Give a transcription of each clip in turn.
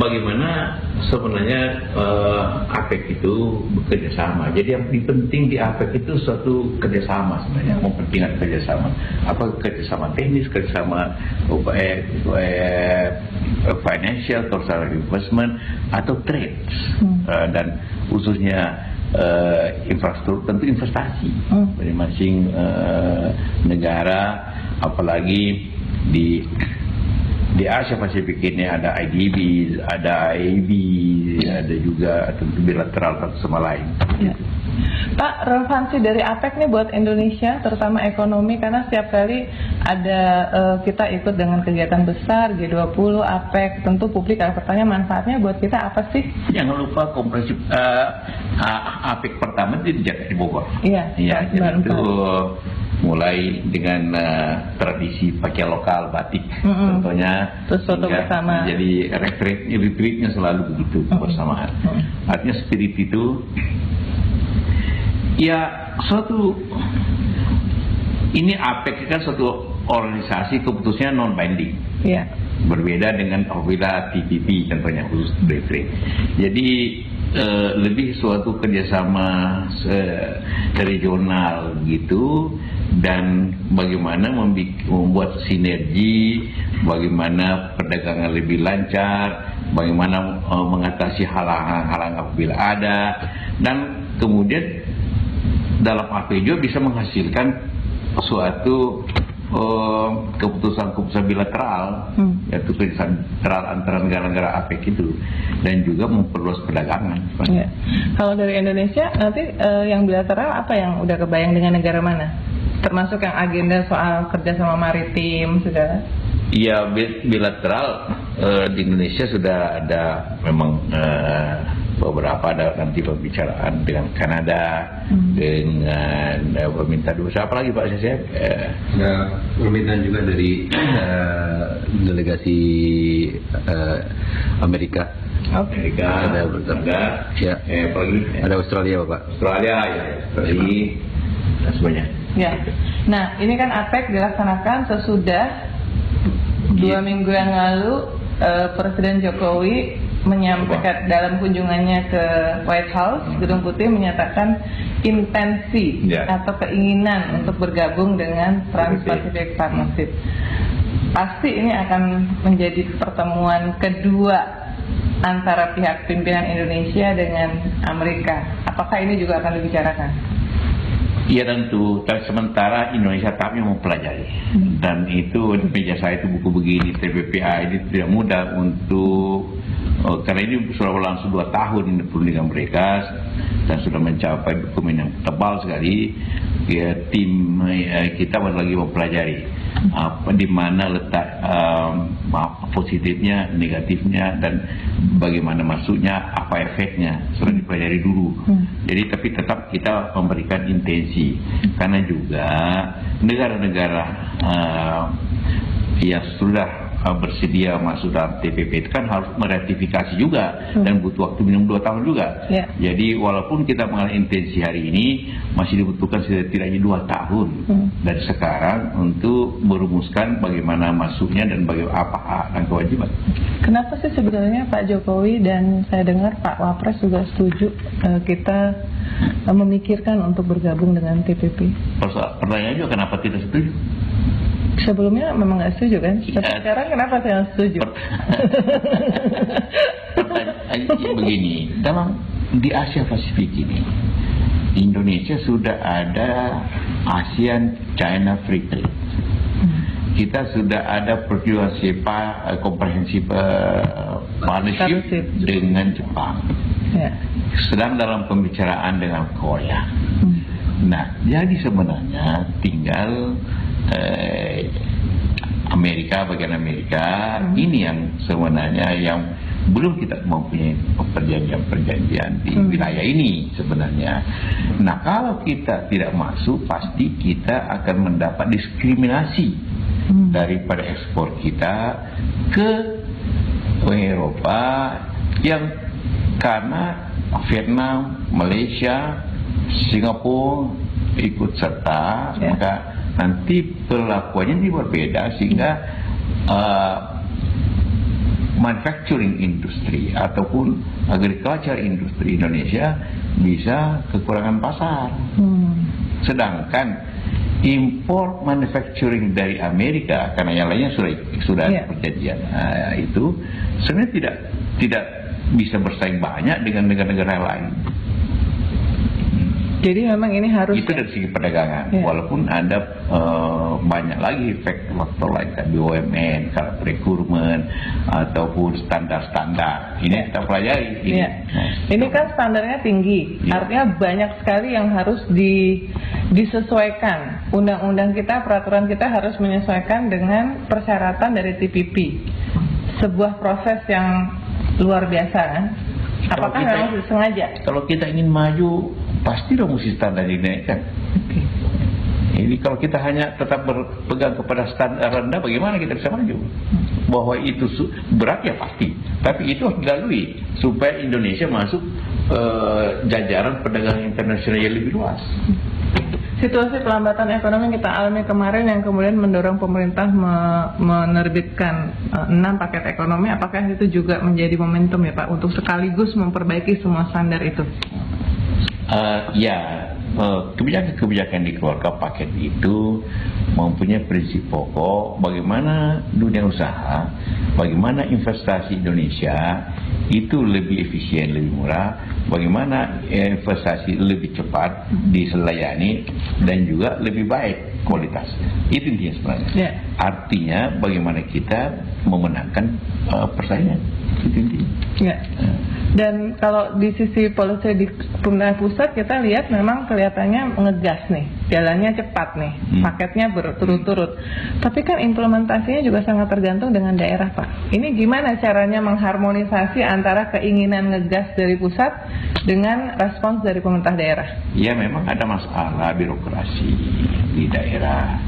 bagaimana sebenarnya APEC itu bekerja sama. Jadi yang penting di APEC itu suatu kerjasama sebenarnya, mempentingkan kerjasama. Apa kerjasama teknis, kerjasama financial, kerjasama investment atau trades, dan khususnya infrastruktur, tentu investasi masing-masing negara, apalagi di Asia Pasifik ini ada IDB, ada AIB, ada juga tentu bilateral satu sama lain. Ya. Pak, relevansi dari APEC nih buat Indonesia, terutama ekonomi, karena setiap kali ada kita ikut dengan kegiatan besar G20, APEC, tentu publik akan bertanya manfaatnya buat kita apa sih? Jangan lupa komprehensif APEC pertama di Jakarta, di Bogor. Iya. Itu mulai dengan tradisi pakai lokal batik, contohnya, terus foto bersama. Jadi retreatnya selalu begitu bersamaan. Artinya spirit itu ya suatu, ini APEC kan suatu organisasi keputusannya non binding. Iya. Berbeda dengan apabila TPP contohnya khusus free trade. Jadi lebih suatu kerjasama regional gitu, dan bagaimana membuat sinergi, bagaimana perdagangan lebih lancar, bagaimana mengatasi halangan-halangan apabila ada, dan kemudian dalam APEC juga bisa menghasilkan suatu keputusan-keputusan bilateral, yaitu kerjasama bilateral antara negara-negara APEC itu, dan juga memperluas perdagangan. Ya. Kalau dari Indonesia nanti yang bilateral apa yang udah kebayang dengan negara mana? Termasuk yang agenda soal kerjasama maritim sudah? Ya, bilateral di Indonesia sudah ada memang beberapa, ada nanti pembicaraan dengan Kanada, dengan pemerintah dua. Siapa lagi Pak saya? Permintaan juga dari delegasi Amerika. Amerika, ada, ya. Apalagi? Ada Australia, Pak. Australia, ya. Australia, dan semuanya. Ya. Nah, ini kan APEC dilaksanakan sesudah 2 minggu yang lalu Presiden Jokowi menyampaikan dalam kunjungannya ke White House, Gedung Putih, menyatakan intensi atau keinginan untuk bergabung dengan Trans-Pacific Partnership. Pasti ini akan menjadi pertemuan kedua antara pihak pimpinan Indonesia dengan Amerika. Apakah ini juga akan dibicarakan? Iya tentu, tapi sementara Indonesia kami mempelajari, dan itu di meja saya itu buku begini, TPPA ini tidak mudah untuk karena ini sudah berlangsung 2 tahun ini perundingan mereka, dan sudah mencapai dokumen yang tebal sekali. Ya, tim kita baru lagi mempelajari di mana letak positifnya, negatifnya, dan bagaimana masuknya, apa efeknya, sudah dipelajari dulu. Jadi tapi tetap kita memberikan intensi, karena juga negara-negara yang sudah bersedia masuk dalam TPP itu kan harus meratifikasi juga, dan butuh waktu minimum 2 tahun juga. Jadi walaupun kita mengalami intensi hari ini, masih dibutuhkan setidaknya 2 tahun dari sekarang untuk merumuskan bagaimana masuknya dan bagaimana apa hak dan kewajiban. Kenapa sih sebenarnya Pak Jokowi dan saya dengar Pak Wapres juga setuju kita memikirkan untuk bergabung dengan TPP? Pertanyaannya juga kenapa tidak setuju? Sebelumnya memang nggak setuju kan? Tapi sekarang kenapa saya setuju? Pertanyaan begini, di Asia Pasifik ini, Indonesia sudah ada ASEAN China Free Trade. Kita sudah ada perjuangan komprehensif partnership dengan Jepang. Sedang dalam pembicaraan dengan Korea. Nah, jadi sebenarnya tinggal bagian Amerika ini yang sebenarnya yang belum kita mempunyai perjanjian di wilayah ini sebenarnya. Nah, kalau kita tidak masuk, pasti kita akan mendapat diskriminasi daripada ekspor kita ke Eropa, yang karena Vietnam, Malaysia, Singapura ikut serta, maka nanti perlakuannya ini berbeda, sehingga manufacturing industri ataupun agriculture industri Indonesia bisa kekurangan pasar. Sedangkan import manufacturing dari Amerika, karena yang lainnya sudah ada perjanjian, itu sebenarnya tidak bisa bersaing banyak dengan negara-negara lain. Jadi memang ini harus itu dari segi perdagangan, walaupun ada banyak lagi faktor lain, kayak BUMN, kayak procurement ataupun standar-standar. Ini kita pelajari. Ini kan standarnya tinggi, artinya banyak sekali yang harus disesuaikan. Undang-undang kita, peraturan kita harus menyesuaikan dengan persyaratan dari TPP. Sebuah proses yang luar biasa, kan? Apakah memang sengaja? Kalau kita ingin maju, pasti dong mesti standar dinaikkan. Ini kalau kita hanya tetap berpegang kepada standar rendah, bagaimana kita bisa maju? Bahwa itu berat ya pasti, tapi itu harus dilalui supaya Indonesia masuk jajaran perdagangan internasional yang lebih luas. Situasi pelambatan ekonomi yang kita alami kemarin yang kemudian mendorong pemerintah menerbitkan 6 paket ekonomi, apakah itu juga menjadi momentum ya Pak untuk sekaligus memperbaiki semua standar itu? Kebijakan-kebijakan dikeluarkan paket itu mempunyai prinsip pokok bagaimana dunia usaha, bagaimana investasi Indonesia itu lebih efisien, lebih murah, bagaimana investasi lebih cepat diselayani dan juga lebih baik kualitas. Itu intinya sebenarnya. Artinya bagaimana kita memenangkan persaingan. Itu intinya. Dan kalau di sisi polisi di pemerintah pusat kita lihat memang kelihatannya ngegas nih, jalannya cepat nih, paketnya berturut-turut. Tapi kan implementasinya juga sangat tergantung dengan daerah Pak. Ini gimana caranya mengharmonisasi antara keinginan ngegas dari pusat dengan respons dari pemerintah daerah? Ya memang ada masalah birokrasi di daerah.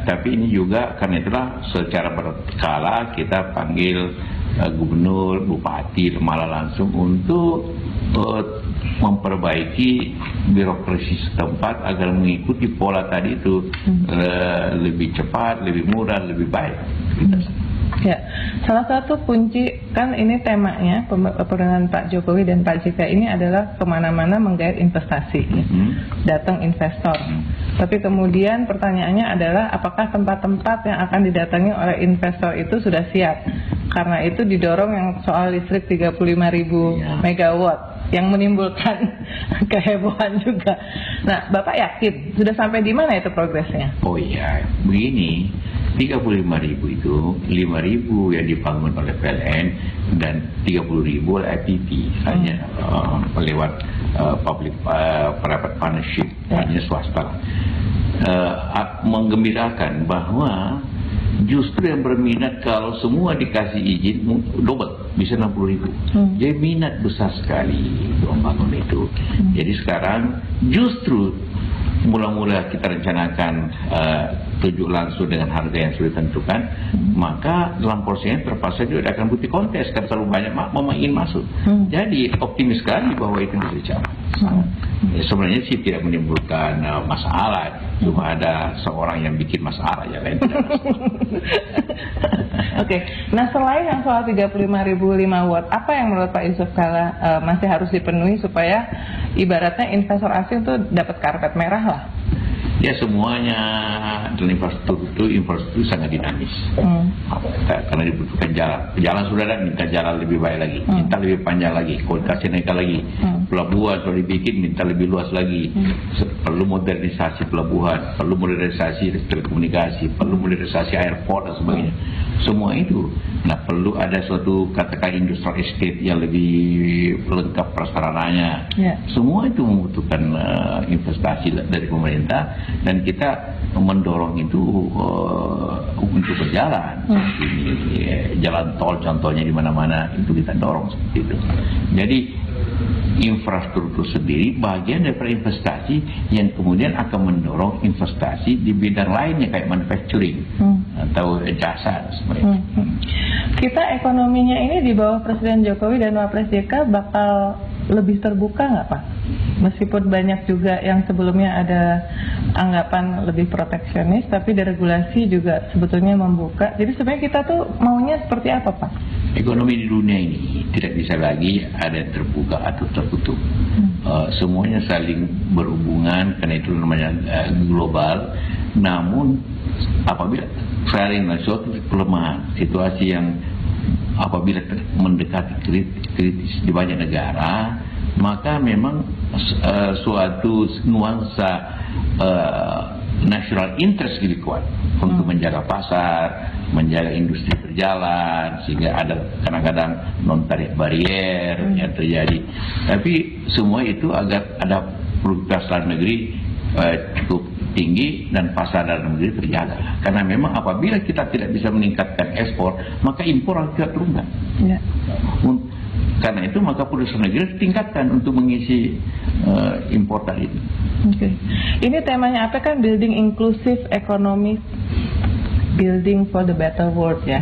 Tapi ini juga karena itulah secara berkala kita panggil gubernur, bupati, malah langsung untuk memperbaiki birokrasi setempat agar mengikuti pola tadi itu lebih cepat, lebih murah, lebih baik. Ya, salah satu kunci kan ini temanya pemerintahan Pak Jokowi dan Pak JK ini adalah kemana-mana menggait investasi, datang investor. Tapi kemudian pertanyaannya adalah apakah tempat-tempat yang akan didatangi oleh investor itu sudah siap? Karena itu didorong yang soal listrik 35.000 megawatt yang menimbulkan kehebohan juga. Nah, Bapak yakin sudah sampai di mana itu progresnya? Oh iya, begini. 35.000 itu 5.000 yang dibangun oleh PLN dan 30.000 oleh IPP hanya lewat public private partnership, hanya swasta. Menggembirakan bahwa justru yang berminat kalau semua dikasih izin double, bisa 60.000. Jadi minat besar sekali membangun itu. Jadi sekarang justru mula-mula kita rencanakan tujuh langsung dengan harga yang sudah ditentukan, maka dalam prosesnya terpaksa juga akan butuh kontes karena terlalu banyak ingin masuk. Jadi optimis sekali bahwa itu bisa dicapai. Sebenarnya sih tidak menimbulkan masalah, cuma ada seorang yang bikin masalah ya lain tidak. Oke, nah selain yang soal 35.000 watt, apa yang menurut Pak Yusuf Kalla masih harus dipenuhi supaya ibaratnya investor asing tuh dapat karpet merah lah? Ya semuanya dalam infrastruktur sangat dinamis. Karena dibutuhkan jalan sudah ada, minta jalan lebih baik lagi, minta lebih panjang lagi, kualitasnya naik lagi. Pelabuhan kalau dibikin minta lebih luas lagi. Perlu modernisasi pelabuhan, perlu modernisasi telekomunikasi, perlu modernisasi airport dan sebagainya. Semua itu. Nah perlu ada suatu katakan industrial estate yang lebih lengkap prasarananya. Semua itu membutuhkan investasi dari pemerintah. Dan kita mendorong itu untuk berjalan. Ini jalan tol contohnya di mana-mana itu kita dorong seperti itu. Jadi infrastruktur sendiri bagian dari investasi yang kemudian akan mendorong investasi di bidang lainnya kayak manufacturing atau jasa sebenarnya. Kita ekonominya ini di bawah Presiden Jokowi dan Wapres JK bakal lebih terbuka nggak Pak? Meskipun banyak juga yang sebelumnya ada anggapan lebih proteksionis, tapi deregulasi juga sebetulnya membuka. Jadi sebenarnya kita tuh maunya seperti apa Pak? Ekonomi di dunia ini tidak bisa lagi ada yang terbuka atau tertutup. Semuanya saling berhubungan, karena itu namanya global. Namun apabila saling suatu pelemahan, situasi yang apabila mendekati kritis di banyak negara, maka memang suatu nuansa national interest lebih kuat untuk menjaga pasar, menjaga industri berjalan, sehingga ada kadang-kadang non tarif barier yang terjadi. Tapi semua itu agar ada produktivitas dalam negeri cukup tinggi dan pasar dalam negeri terjaga. Karena memang apabila kita tidak bisa meningkatkan ekspor, maka impor harus kita turunkan. Ya. Karena itu maka produksi negeri tingkatkan untuk mengisi impor tadi. Oke. Ini temanya apa kan? Building inclusive economy, building for the better world ya.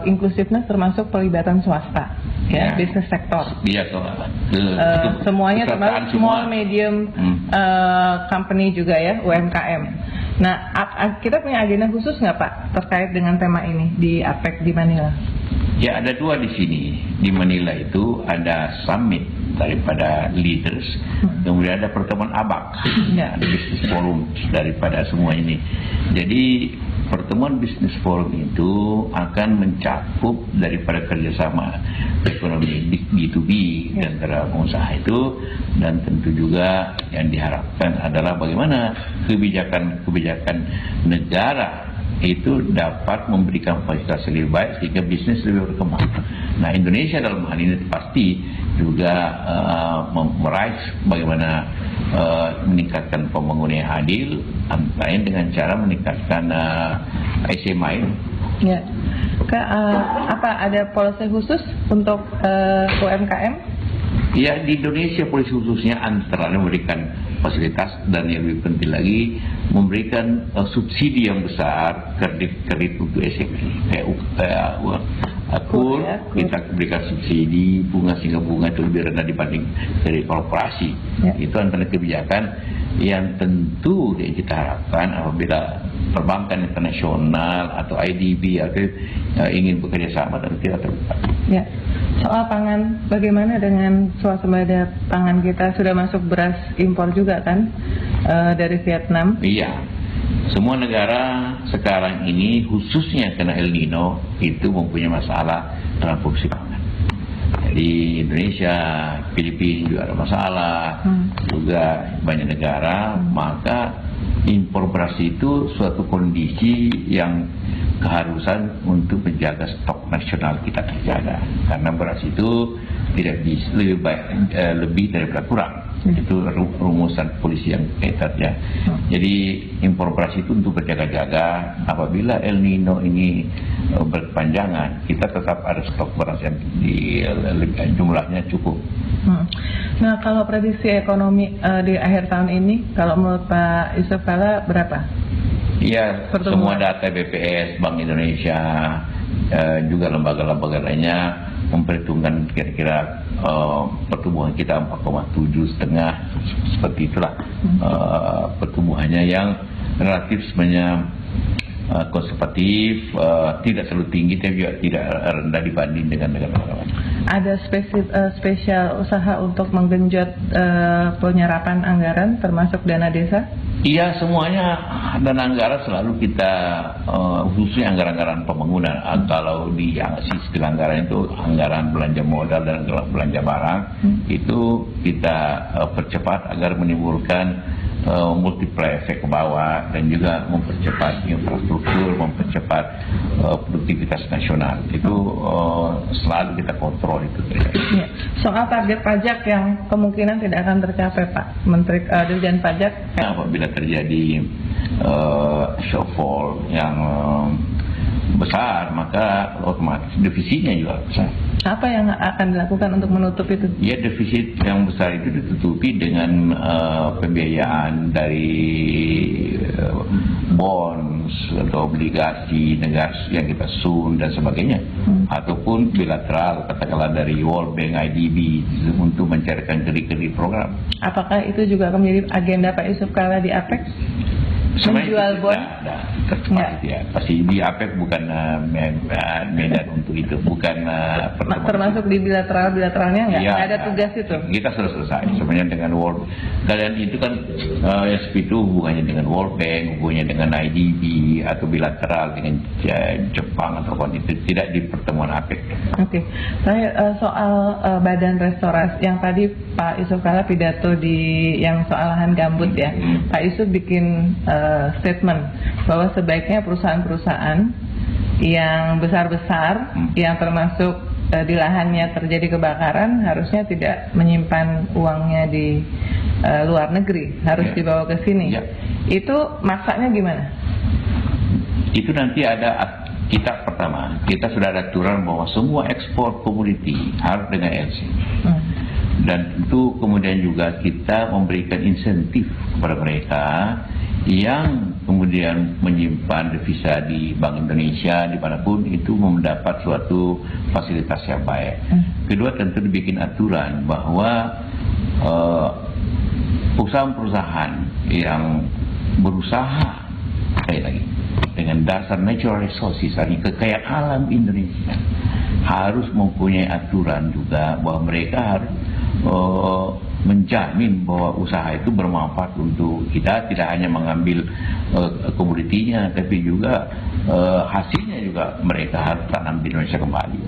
Inclusiveness termasuk pelibatan swasta. Ya, bisnis sektor. Iya, semuanya termasuk small, medium company juga ya, UMKM. Nah, kita punya agenda khusus nggak Pak terkait dengan tema ini di APEC di Manila? Ya, ada dua di sini. Di Manila itu ada summit daripada leaders, kemudian ada pertemuan ABAC, ada business forum daripada semua ini. Jadi pertemuan bisnis forum itu akan mencakup daripada kerjasama ekonomi B2B antara pengusaha itu, dan tentu juga yang diharapkan adalah bagaimana kebijakan negara itu dapat memberikan fasilitas lebih baik sehingga bisnis lebih berkembang. Nah, Indonesia dalam hal ini pasti juga meraih bagaimana meningkatkan pembangunan yang adil, antara lain dengan cara meningkatkan SMA. Ya, apa ada polisi khusus untuk UMKM? Ya, di Indonesia polisi khususnya antara lain memberikan fasilitas, dan yang lebih penting lagi memberikan subsidi yang besar kredit untuk SME. Kita berikan subsidi bunga sehingga bunga itu lebih rendah dibanding dari korporasi. Itu antara kebijakan yang tentu kita harapkan apabila perbankan internasional atau IDB atau ingin bekerja sama dan kita terbuka. Ya. Soal pangan, bagaimana dengan swasembada pangan kita? Sudah masuk beras impor juga kan dari Vietnam? Iya, semua negara sekarang ini khususnya karena El Nino itu mempunyai masalah dalam produksi pangan. Jadi Indonesia, Filipina juga ada masalah, juga banyak negara, maka impor beras itu suatu kondisi yang keharusan untuk menjaga stok nasional kita terjaga, karena beras itu tidak bisa lebih daripada kurang. Itu rumusan polisi yang ketat ya. Jadi impor beras itu untuk berjaga-jaga, apabila El Nino ini berkepanjangan, kita tetap ada stok beras yang jumlahnya cukup. Nah, kalau prediksi ekonomi di akhir tahun ini, kalau menurut Pak Yusuf Kalla berapa? Iya, semua data BPS, Bank Indonesia, juga lembaga-lembaga lainnya memperhitungkan kira-kira pertumbuhan kita 4,7,5, seperti itulah pertumbuhannya yang relatif sebenarnya konservatif, tidak terlalu tinggi tapi juga tidak rendah dibanding dengan negara lain. Ada spesial usaha untuk menggenjot penyerapan anggaran termasuk dana desa? Iya, semuanya dana anggaran selalu kita khususnya anggaran-anggaran pembangunan. Kalau di sisi anggaran itu anggaran belanja modal dan belanja barang itu kita percepat agar menimbulkan multiplier efek ke bawah, dan juga mempercepat infrastruktur, mempercepat produktivitas nasional. Itu selalu kita kontrol itu. Ya. Soal target pajak yang kemungkinan tidak akan tercapai, Pak Menteri Dirjen Pajak. Apabila terjadi shortfall yang besar, maka otomatis defisitnya juga besar. Apa yang akan dilakukan untuk menutup itu? Ya, defisit yang besar itu ditutupi dengan pembiayaan dari bonds atau obligasi negara yang kita sun dan sebagainya, ataupun bilateral, katakanlah dari World Bank, IDB untuk mencairkan kredit program. Apakah itu juga akan menjadi agenda Pak Yusuf Kalla di APEC? Menjual bond? Ya, pasti di APEC bukan medan untuk itu, bukan termasuk di bilateralnya nggak? Ya, nggak ada tugas itu? Kita sudah selesai sebenarnya dengan World. Kalian itu kan SP itu hubungannya dengan World Bank, hubungannya dengan IDB atau bilateral dengan Jepang atau itu tidak di pertemuan APEC. Oke, saya soal badan restorasi yang tadi Pak Yusuf Kalla pidato di yang soal lahan gambut ya, Pak Yusuf bikin statement bahwa sebaiknya perusahaan-perusahaan yang besar-besar yang termasuk di lahannya terjadi kebakaran harusnya tidak menyimpan uangnya di luar negeri, harus dibawa ke sini. Itu maksanya gimana? Itu nanti ada kita pertama, kita sudah ada aturan bahwa semua ekspor komoditi harus dengan LC. Dan itu kemudian juga kita memberikan insentif kepada mereka yang kemudian menyimpan devisa di Bank Indonesia dimanapun itu mendapat suatu fasilitas yang baik. Kedua, tentu dibikin aturan bahwa perusahaan-perusahaan yang berusaha sekali lagi dengan dasar natural resources, kekayaan alam Indonesia, harus mempunyai aturan juga bahwa mereka harus menjamin bahwa usaha itu bermanfaat untuk kita, tidak hanya mengambil komoditinya tapi juga hasilnya juga mereka harus tanam di Indonesia kembali.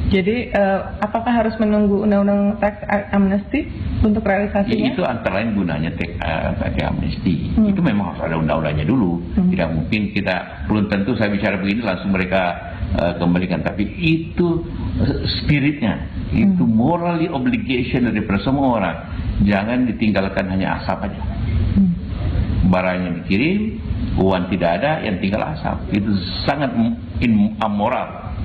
Jadi apakah harus menunggu undang-undang tax amnesty untuk realisasinya? Itu antara lain gunanya tax amnesty. Itu memang harus ada undang-undangnya dulu. Tidak mungkin kita, belum tentu saya bicara begini langsung mereka kembalikan, tapi itu spiritnya, itu morally obligation daripada semua orang. Jangan ditinggalkan hanya asap aja. Barangnya dikirim, uang tidak ada, yang tinggal asap. Itu sangat amoral.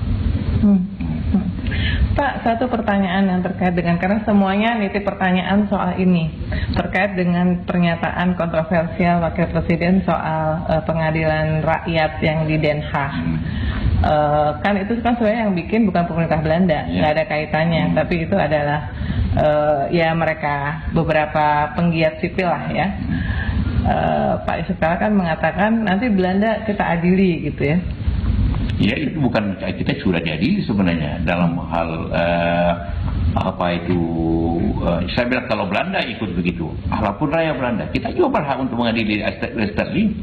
Pak, satu pertanyaan yang terkait dengan, karena semuanya nitip pertanyaan soal ini, terkait dengan pernyataan kontroversial Wakil Presiden soal pengadilan rakyat yang di Den Haag. Kan itu kan sebenarnya yang bikin bukan pemerintah Belanda, nggak ada kaitannya, tapi itu adalah ya mereka beberapa penggiat sipil lah ya. Pak Yusuf Kalla kan mengatakan nanti Belanda kita adili gitu ya. Ya, itu bukan, kita sudah diadili sebenarnya dalam hal apa itu saya bilang kalau Belanda ikut begitu, walaupun rakyat Belanda, kita juga berhak untuk mengadili Sterling.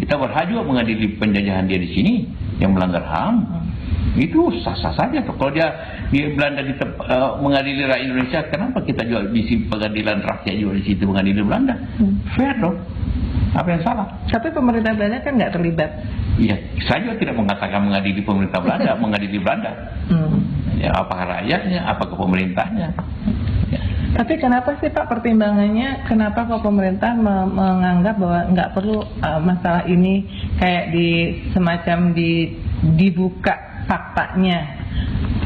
Kita berhak juga mengadili penjajahan dia di sini yang melanggar HAM. Itu sah-sah saja. Kalau dia di Belanda mengadili rakyat Indonesia, kenapa kita juga di pengadilan rakyat juga di situ mengadili Belanda? Fair dong. Apa yang salah? Tapi pemerintah Belanda kan nggak terlibat. Iya, saya juga tidak mengatakan mengadili pemerintah Belanda, mengadili Belanda. Ya, apakah rakyatnya, apakah pemerintahnya? Ya. Tapi kenapa sih Pak pertimbangannya? Kenapa kok pemerintah menganggap bahwa nggak perlu masalah ini kayak semacam dibuka faktanya?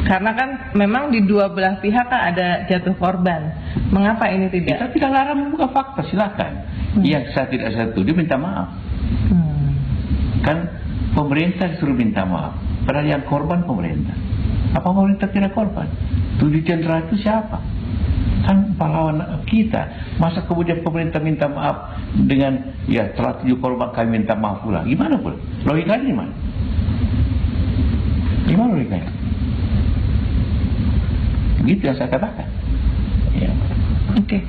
Karena kan memang di dua belah pihak kan ada jatuh korban. Mengapa ini tidak? Kita tidak larang membuka fakta, silakan. Yang saya tidak setuju minta maaf. Kan pemerintah disuruh minta maaf. Padahal yang korban pemerintah. Apa pemerintah tidak korban? Tujuh jenderal itu siapa? Kan pahlawan kita. Masa kemudian pemerintah minta maaf dengan ya telah 7 korban kami minta maaf pula? Gimana pula? Logikanya gimana? Gimana logikanya? Gitu yang saya katakan. Ya. Oke.